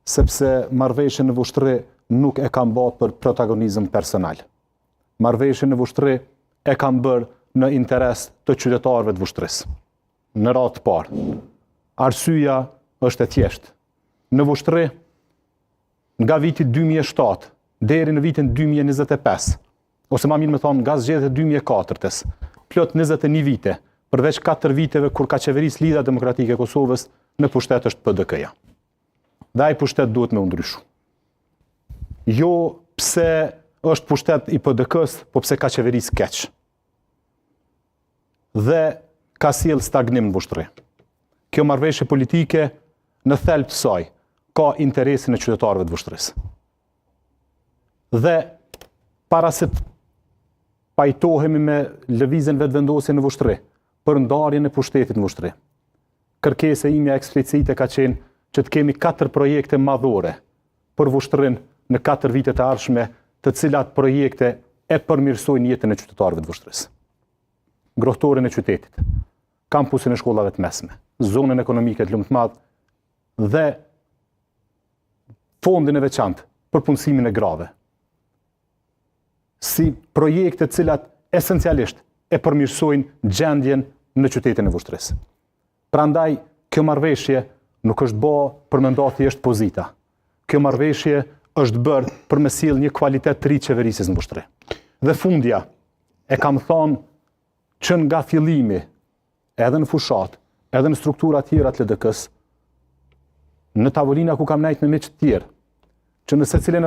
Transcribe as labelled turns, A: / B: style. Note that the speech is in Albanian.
A: sepse marrëveshjen në Vushtrri nuk e kam bërë për protagonizëm personal. Marrëveshjen në Vushtrri e kam bërë në interes të qytetarëve të Vushtrisë. Në radhë të parë. Arsyeja është e thjeshtë. Në Vushtrri, nga viti 2007 deri në vitin 2025, ose ma mirë me thonë nga zgjedhjet e 2004-s, plot 21 vite, përveç 4 viteve kur ka qeveris Lidhja Demokratike e Kosovës, në pushtet është PDK-ja. Dhe ai pushtet duhet me u ndryshu. Jo pse është pushtet i PDK-s, po pse ka qeveris keq. Dhe ka sjell stagnim në Vushtrri. Kjo marrëveshje politike në thelb të saj ka interesin e qytetarëve të Vushtrisë. Dhe para se të pajtohemi me lëvizjen vetëvendosje në Vushtrri për ndarjen e pushtetit në Vushtrri, kërkesa ime eksplicite ka qenë që të kemi 4 projekte madhore për Vushtrrin në 4 vitet e ardhshme, të cilat projekte e përmirësojnë jetën e qytetarëve të Vushtrisë. Grohtorin e qytetit, kampusin e shkollave të mesme, zonën ekonomike të lumtur dhe fondin e veçantë për punësimin e grave. Si projekte të cilat esencialisht e përmirësojnë gjendjen në qytetin e Vushtrisë. Prandaj, kjo marrëveshje nuk është bërë për me nda thjesht pozita. Kjo marrëveshje është bërë për me sjellë një kvalitet të ri qeverisjes në Vushtri. Dhe fundja, e kam thonë që nga fillimi, edhe në fushat, edhe në struktura tjera të LDK-s, në tavolina ku kam nejt me miq të tjerë, që në secilin